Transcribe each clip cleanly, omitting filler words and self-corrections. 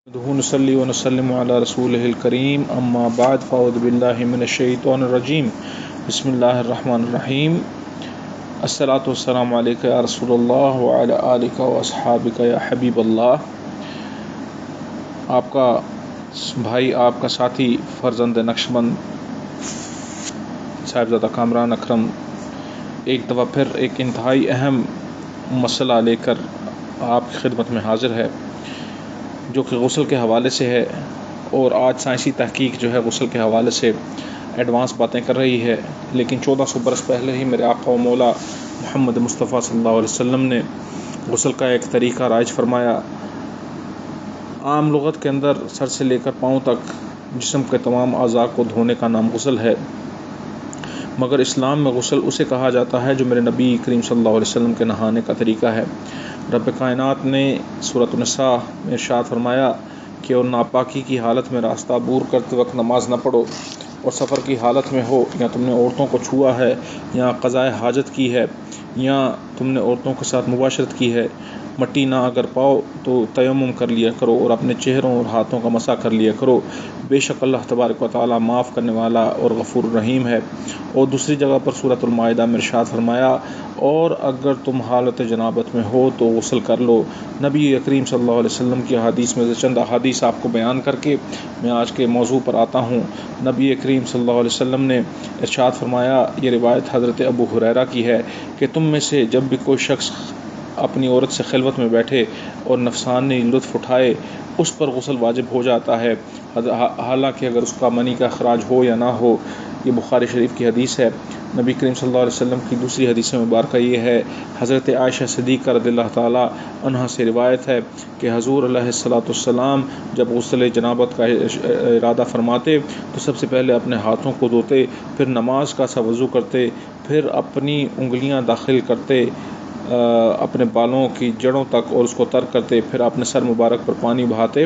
نصلي ونسلم على رسوله الكريم اما بعد فاعوذ بالله من الشيطان الرجيم بسم الله الرحمن الرحیم الصلاۃ والسلام علیک یا رسول اللہ وعلی آلک واصحابک یا حبیب اللہ۔ آپ کا بھائی، آپ کا ساتھی، فرزند نقشبند صاحبزادہ کامران اکرم ایک دفعہ پھر ایک انتہائی اہم مسئلہ لے کر آپ کی خدمت میں حاضر ہے، جو کہ غسل کے حوالے سے ہے، اور آج سائنسی تحقیق جو ہے غسل کے حوالے سے ایڈوانس باتیں کر رہی ہے، لیکن 1400 برس پہلے ہی میرے آقا و مولا محمد مصطفیٰ صلی اللہ علیہ وسلم نے غسل کا ایک طریقہ رائج فرمایا۔ عام لغت کے اندر سر سے لے کر پاؤں تک جسم کے تمام اعضاء کو دھونے کا نام غسل ہے، مگر اسلام میں غسل اسے کہا جاتا ہے جو میرے نبی کریم صلی اللہ علیہ وسلم کے نہانے کا طریقہ ہے۔ رب کائنات نے سورۃ النساء میں ارشاد فرمایا کہ اور ناپاکی کی حالت میں راستہ عبور کرتے وقت نماز نہ پڑھو، اور سفر کی حالت میں ہو، یا تم نے عورتوں کو چھوا ہے، یا قضائے حاجت کی ہے، یا تم نے عورتوں کے ساتھ مباشرت کی ہے، مٹی نہ اگر پاؤ تو تیمم کر لیا کرو اور اپنے چہروں اور ہاتھوں کا مسح کر لیا کرو، بے شک اللہ تبارک و تعالیٰ معاف کرنے والا اور غفور الرحیم ہے۔ اور دوسری جگہ پر سورۃ المائدہ میں ارشاد فرمایا اور اگر تم حالت جنابت میں ہو تو غسل کر لو۔ نبی کریم صلی اللہ علیہ وسلم کی حدیث میں سے چند احادیث آپ کو بیان کر کے میں آج کے موضوع پر آتا ہوں۔ نبی کریم صلی اللہ علیہ وسلم نے ارشاد فرمایا، یہ روایت حضرت ابو ہریرہ کی ہے کہ تم میں سے جب بھی کوئی شخص اپنی عورت سے خلوت میں بیٹھے اور نفسانی لطف اٹھائے، اس پر غسل واجب ہو جاتا ہے، حالانکہ اگر اس کا منی کا اخراج ہو یا نہ ہو۔ یہ بخاری شریف کی حدیث ہے۔ نبی کریم صلی اللہ علیہ وسلم کی دوسری حدیث مبارکہ یہ ہے، حضرت عائشہ صدیقہ رضی اللہ تعالی عنہا سے روایت ہے کہ حضور علیہ الصلوۃ والسلام جب غسل جنابت کا ارادہ فرماتے تو سب سے پہلے اپنے ہاتھوں کو دھوتے، پھر نماز کا سا وضو کرتے، پھر اپنی انگلیاں داخل کرتے اپنے بالوں کی جڑوں تک اور اس کو ترک کرتے، پھر اپنے سر مبارک پر پانی بہاتے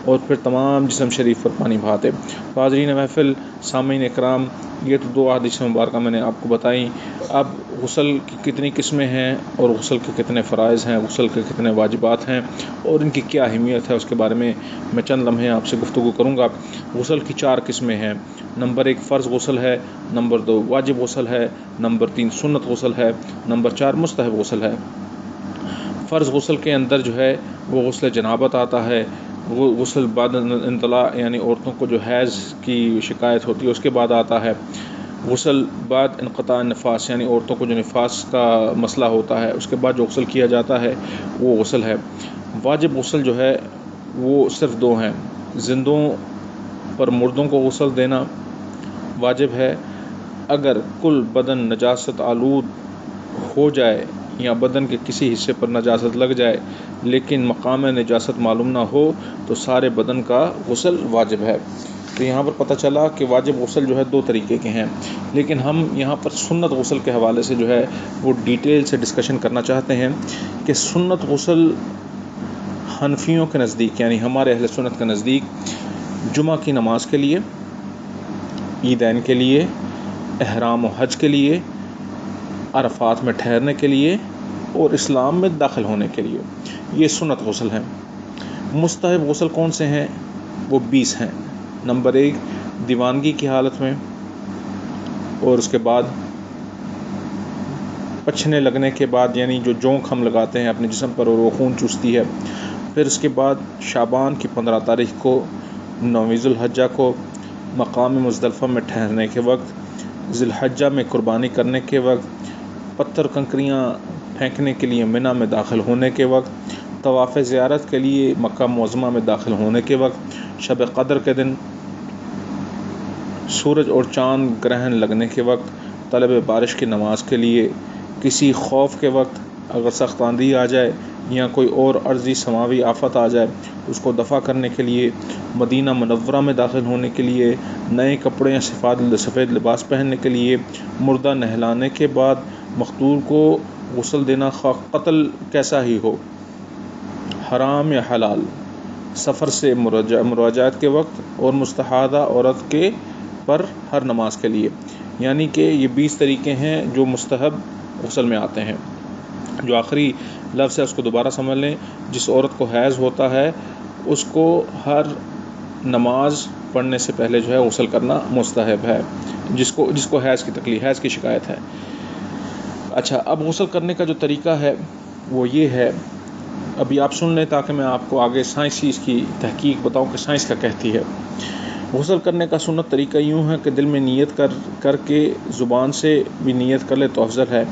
اور پھر تمام جسم شریف پر پانی بہاتے۔ حاضرین محفل، سامعین اکرام، یہ تو دو احادیث مبارکہ میں نے آپ کو بتائیں۔ اب غسل کی کتنی قسمیں ہیں اور غسل کے کتنے فرائض ہیں، غسل کے کتنے واجبات ہیں اور ان کی کیا اہمیت ہے، اس کے بارے میں چند لمحے آپ سے گفتگو کروں گا۔ غسل کی 4 قسمیں ہیں۔ نمبر 1 فرض غسل ہے، نمبر 2 واجب غسل ہے، نمبر 3 سنت غسل ہے، نمبر 4 مستحب غسل ہے۔ فرض غسل کے اندر جو ہے وہ غسل جنابت آتا ہے، وہ غسل بعد انطلاع یعنی عورتوں کو جو حیض کی شکایت ہوتی ہے اس کے بعد آتا ہے، غسل بعد انقطاع نفاس یعنی عورتوں کو جو نفاس کا مسئلہ ہوتا ہے اس کے بعد جو غسل کیا جاتا ہے وہ غسل ہے۔ واجب غسل جو ہے وہ صرف 2 ہیں۔ زندوں پر مردوں کو غسل دینا واجب ہے۔ اگر کل بدن نجاست آلود ہو جائے یا بدن کے کسی حصے پر نجاست لگ جائے لیکن مقام نجاست معلوم نہ ہو تو سارے بدن کا غسل واجب ہے۔ تو یہاں پر پتہ چلا کہ واجب غسل جو ہے 2 طریقے کے ہیں، لیکن ہم یہاں پر سنت غسل کے حوالے سے جو ہے وہ ڈیٹیل سے ڈسکشن کرنا چاہتے ہیں کہ سنت غسل حنفیوں کے نزدیک یعنی ہمارے اہل سنت کے نزدیک جمعہ کی نماز کے لیے، عیدین کے لیے، احرام و حج کے لیے، عرفات میں ٹھہرنے کے لیے اور اسلام میں داخل ہونے کے لیے، یہ سنت غسل ہیں۔ مستحب غسل کون سے ہیں؟ وہ 20 ہیں۔ نمبر 1 دیوانگی کی حالت میں، اور اس کے بعد پچھنے لگنے کے بعد یعنی جو جونک ہم لگاتے ہیں اپنے جسم پر اور وہ خون چوستی ہے، پھر اس کے بعد شعبان کی 15 تاریخ کو، 9 ذی الحجہ کو، مقام مزدلفہ میں ٹھہرنے کے وقت، ذی الحجہ میں قربانی کرنے کے وقت، پتھر کنکریاں پھینکنے کے لیے منی میں داخل ہونے کے وقت، طواف زیارت کے لیے مکہ معظمہ میں داخل ہونے کے وقت، شب قدر کے دن، سورج اور چاند گرہن لگنے کے وقت، طلب بارش کی نماز کے لیے، کسی خوف کے وقت، اگر سخت آندھی آ جائے یا کوئی اور عارضی سماوی آفت آ جائے اس کو دفع کرنے کے لیے، مدینہ منورہ میں داخل ہونے کے لیے، نئے کپڑے یا سفید لباس پہننے کے لیے، مردہ نہلانے کے بعد مقتول کو غسل دینا خواہ قتل کیسا ہی ہو، حرام یا حلال، سفر سے مراجعت کے وقت، اور مستحاضہ عورت کے پر ہر نماز کے لیے۔ یعنی کہ یہ 20 طریقے ہیں جو مستحب غسل میں آتے ہیں۔ جو آخری لفظ ہے اس کو دوبارہ سمجھ لیں، جس عورت کو حیض ہوتا ہے اس کو ہر نماز پڑھنے سے پہلے جو ہے غسل کرنا مستحب ہے، جس کو حیض کی شکایت ہے۔ اچھا، اب غسل کرنے کا جو طریقہ ہے وہ یہ ہے، ابھی آپ سن لیں تاکہ میں آپ کو آگے سائنسی اس کی تحقیق بتاؤں کہ سائنس کیا کہتی ہے۔ غسل کرنے کا سنت طریقہ یوں ہے کہ دل میں نیت کر کے زبان سے بھی نیت کر لے تو افضل ہے،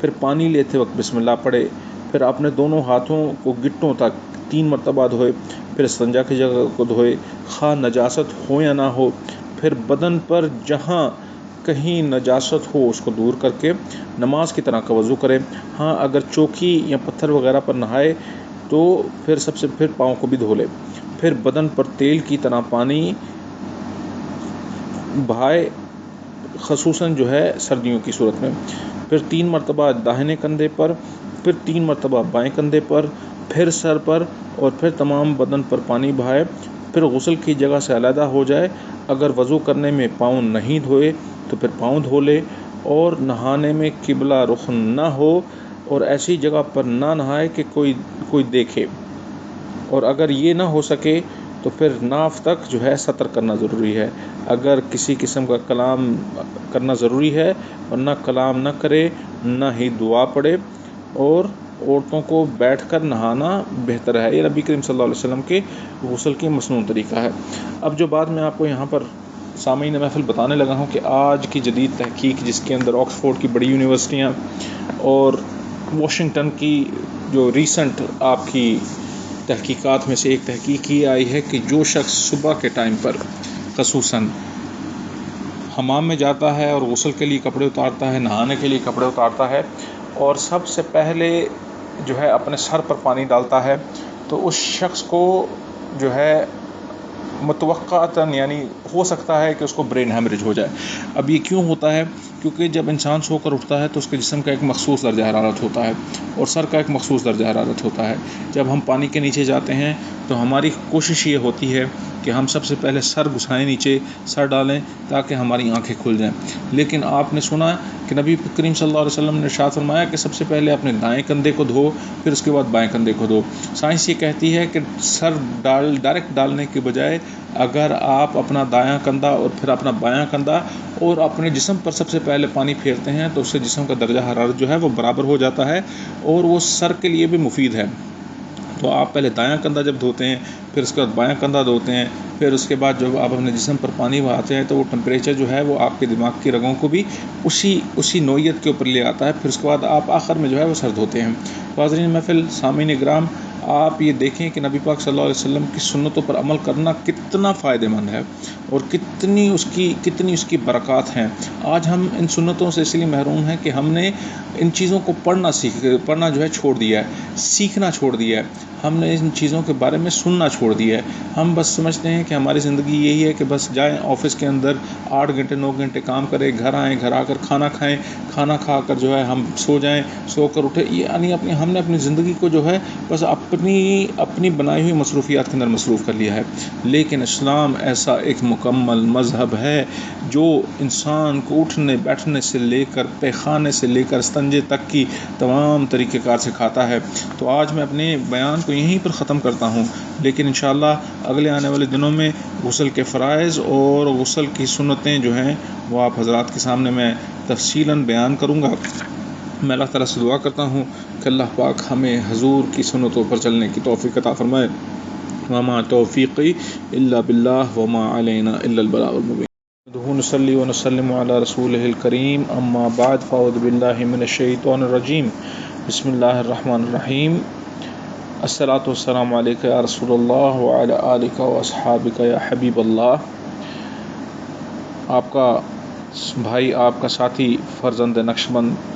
پھر پانی لیتے وقت بسم اللہ پڑھے، پھر اپنے دونوں ہاتھوں کو گٹوں تک 3 مرتبہ دھوئے، پھر استنجا کی جگہ کو دھوئے، خواہ نجاست ہو یا نہ ہو، پھر بدن پر جہاں کہیں نجاست ہو اس کو دور کر کے نماز کی طرح کا وضو کرے۔ ہاں، اگر چوکی یا پتھر وغیرہ پر نہائے تو پھر پاؤں کو بھی دھو لے، پھر بدن پر تیل کی طرح پانی بہائے، خصوصاً جو ہے سردیوں کی صورت میں، پھر 3 مرتبہ داہنے کندھے پر، پھر 3 مرتبہ بائیں کندھے پر، پھر سر پر، اور پھر تمام بدن پر پانی بہائے، پھر غسل کی جگہ سے علیحدہ ہو جائے۔ اگر وضو کرنے میں پاؤں نہیں دھوئے تو پھر پاؤں دھو لے، اور نہانے میں قبلہ رخ نہ ہو اور ایسی جگہ پر نہ نہائے کہ کوئی دیکھے، اور اگر یہ نہ ہو سکے تو پھر ناف تک جو ہے سطر کرنا ضروری ہے۔ اگر کسی قسم کا کلام کرنا ضروری ہے، ورنہ کلام نہ کرے، نہ ہی دعا پڑھے، اور عورتوں کو بیٹھ کر نہانا بہتر ہے۔ یہ نبی کریم صلی اللہ علیہ وسلم کے غسل کی مسنون طریقہ ہے۔ اب جو بات میں آپ کو یہاں پر سامعین محفل بتانے لگا ہوں کہ آج کی جدید تحقیق، جس کے اندر آکسفورڈ کی بڑی یونیورسٹیاں اور واشنگٹن کی جو ریسنٹ آپ کی تحقیقات میں سے ایک تحقیق یہ آئی ہے کہ جو شخص صبح کے ٹائم پر خصوصاً حمام میں جاتا ہے اور غسل کے لیے کپڑے اتارتا ہے، نہانے کے لیے کپڑے اتارتا ہے، اور سب سے پہلے جو ہے اپنے سر پر پانی ڈالتا ہے، تو اس شخص کو جو ہے متوقعتاً یعنی ہو سکتا ہے کہ اس کو برین ہیمریج ہو جائے۔ اب یہ کیوں ہوتا ہے؟ کیونکہ جب انسان سو کر اٹھتا ہے تو اس کے جسم کا ایک مخصوص درجہ حرارت ہوتا ہے اور سر کا ایک مخصوص درجہ حرارت ہوتا ہے۔ جب ہم پانی کے نیچے جاتے ہیں تو ہماری کوشش یہ ہوتی ہے کہ ہم سب سے پہلے سر گھسائیں، نیچے سر ڈالیں تاکہ ہماری آنکھیں کھل جائیں، لیکن آپ نے سنا کہ نبی کریم صلی اللہ علیہ وسلم نے ارشاد فرمایا کہ سب سے پہلے اپنے دائیں کندھے کو دھو، پھر اس کے بعد بائیں کندھے کو دھو۔ سائنس یہ کہتی ہے کہ سر ڈائریکٹ ڈالنے کے بجائے اگر آپ اپنا دایاں کندھا اور پھر اپنا بایاں کندھا اور اپنے جسم پر سب سے پہلے پانی پھیرتے ہیں تو اس سے جسم کا درجہ حرارت جو ہے وہ برابر ہو جاتا ہے اور وہ سر کے لیے بھی مفید ہے۔ تو آپ پہلے دایاں کندھا جب دھوتے ہیں، پھر اس کے بعد بایاں کندھا دھوتے ہیں، پھر اس کے بعد جب آپ اپنے جسم پر پانی بہاتے ہیں تو وہ ٹمپریچر جو ہے وہ آپ کے دماغ کی رگوں کو بھی اسی نوعیت کے اوپر لے آتا ہے، پھر اس کے بعد آپ آخر میں جو ہے وہ سر دھوتے ہیں۔ حاضرین محفل، سامعین کرام، آپ یہ دیکھیں کہ نبی پاک صلی اللہ علیہ وسلم کی سنتوں پر عمل کرنا کتنا فائدہ مند ہے اور کتنی اس کی برکات ہیں۔ آج ہم ان سنتوں سے اس لیے محروم ہیں کہ ہم نے ان چیزوں کو پڑھنا جو ہے چھوڑ دیا ہے، سیکھنا چھوڑ دیا ہے، ہم نے ان چیزوں کے بارے میں سننا چھوڑ دیا ہے۔ ہم بس سمجھتے ہیں کہ ہماری زندگی یہی ہے کہ بس جائیں آفس کے اندر 8 گھنٹے 9 گھنٹے کام کریں، گھر آئیں، گھر آ کر کھانا کھائیں، کھانا کھا کر جو ہے ہم سو جائیں، سو کر اٹھے، یعنی ہم نے اپنی زندگی کو جو ہے بس اپنی بنائی ہوئی مصروفیات کے اندر مصروف کر لیا ہے۔ لیکن اسلام ایسا ایک مکمل مذہب ہے جو انسان کو اٹھنے بیٹھنے سے لے کر پیخانے سے لے کر استنجے تک کی تمام طریقہ کار سکھاتا ہے۔ تو آج میں اپنے بیان کو یہیں پر ختم کرتا ہوں، لیکن انشاءاللہ اگلے آنے والے دنوں میں غسل کے فرائض اور غسل کی سنتیں جو ہیں وہ آپ حضرات کے سامنے میں تفصیلاً بیان کروں گا۔ میں اللہ تعالیٰ سے دعا کرتا ہوں کہ اللہ پاک ہمیں حضور کی سنتوں پر چلنے کی توفیق عطا فرمائے۔ وما توفیقی الا باللہ وما علینا الا البلاغ المبین۔ نصلی ونسلم علی رسولہ الکریم، اما بعد، فاعوذ باللہ من الشیطان الرجیم، بسم اللہ الرحمن الرحیم۔ الصلاۃ والسلام علیک یا رسول اللہ وعلی آلک واصحابک یا حبیب اللہ۔ آپ کا بھائی، آپ کا ساتھی، فرزند نقشبند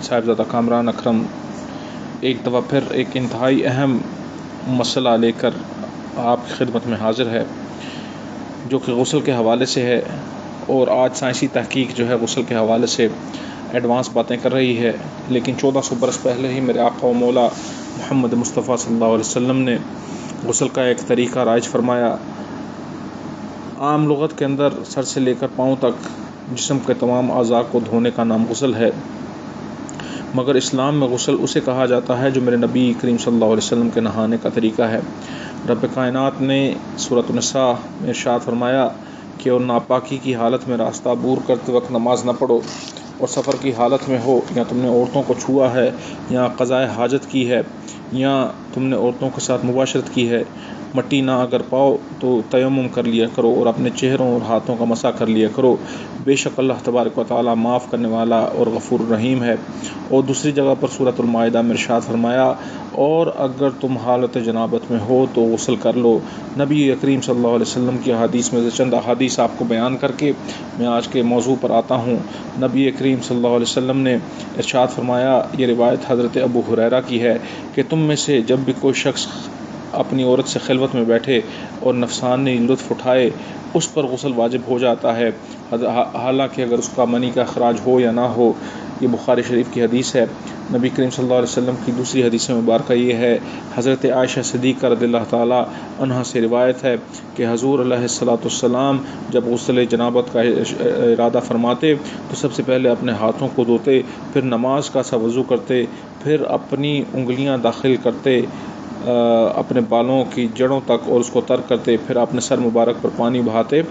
صاحبزادہ کامران اکرم ایک دفعہ پھر ایک انتہائی اہم مسئلہ لے کر آپ کی خدمت میں حاضر ہے، جو کہ غسل کے حوالے سے ہے، اور آج سائنسی تحقیق جو ہے غسل کے حوالے سے ایڈوانس باتیں کر رہی ہے، لیکن 1400 برس پہلے ہی میرے آقا و مولا محمد مصطفیٰ صلی اللہ علیہ وسلم نے غسل کا ایک طریقہ رائج فرمایا۔ عام لغت کے اندر سر سے لے کر پاؤں تک جسم کے تمام اعضاء کو دھونے کا نام غسل ہے، مگر اسلام میں غسل اسے کہا جاتا ہے جو میرے نبی کریم صلی اللہ علیہ وسلم کے نہانے کا طریقہ ہے۔ رب کائنات نے سورۃ النساء میں ارشاد فرمایا کہ اور ناپاکی کی حالت میں راستہ عبور کرتے وقت نماز نہ پڑھو، اور سفر کی حالت میں ہو، یا تم نے عورتوں کو چھوا ہے، یا قضاء حاجت کی ہے، یا تم نے عورتوں کے ساتھ مباشرت کی ہے، مٹی نہ اگر پاؤ تو تیمم کر لیا کرو اور اپنے چہروں اور ہاتھوں کا مسح کر لیا کرو، بے شک اللہ تبارک و تعالی معاف کرنے والا اور غفور الرحیم ہے۔ اور دوسری جگہ پر سورۃ المائدہ میں ارشاد فرمایا اور اگر تم حالت جنابت میں ہو تو غسل کر لو۔ نبی کریم صلی اللہ علیہ وسلم کی حدیث میں سے چند احادیث آپ کو بیان کر کے میں آج کے موضوع پر آتا ہوں۔ نبی کریم صلی اللہ علیہ وسلم نے ارشاد فرمایا، یہ روایت حضرت ابو ہریرہ کی ہے کہ تم میں سے جب بھی کوئی شخص اپنی عورت سے خلوت میں بیٹھے اور نفسانی لطف اٹھائے اس پر غسل واجب ہو جاتا ہے، حالانکہ اگر اس کا منی کا اخراج ہو یا نہ ہو۔ یہ بخاری شریف کی حدیث ہے۔ نبی کریم صلی اللہ علیہ وسلم کی دوسری حدیث مبارکہ یہ ہے، حضرت عائشہ صدیقہ رضی اللہ تعالی عنہا سے روایت ہے کہ حضور علیہ الصلوۃ والسلام جب غسل جنابت کا ارادہ فرماتے تو سب سے پہلے اپنے ہاتھوں کو دھوتے، پھر نماز کا سا وضو کرتے، پھر اپنی انگلیاں داخل کرتے اپنے بالوں کی جڑوں تک اور اس کو ترک کرتے، پھر اپنے سر مبارک پر پانی بہاتے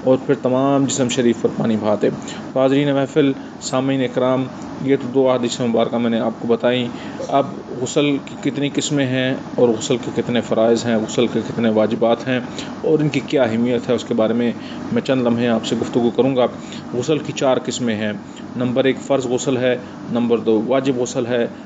اور پھر تمام جسم شریف پر پانی بہاتے۔ حاضرین محفل، سامعین اکرام، یہ تو دو احادیث مبارکہ میں نے آپ کو بتائیں۔ اب غسل کی کتنی قسمیں ہیں اور غسل کے کتنے فرائض ہیں، غسل کے کتنے واجبات ہیں اور ان کی کیا اہمیت ہے، اس کے بارے میں چند لمحے آپ سے گفتگو کروں گا۔ غسل کی 4 قسمیں ہیں۔ نمبر 1 فرض غسل ہے، نمبر 2 واجب غسل ہے،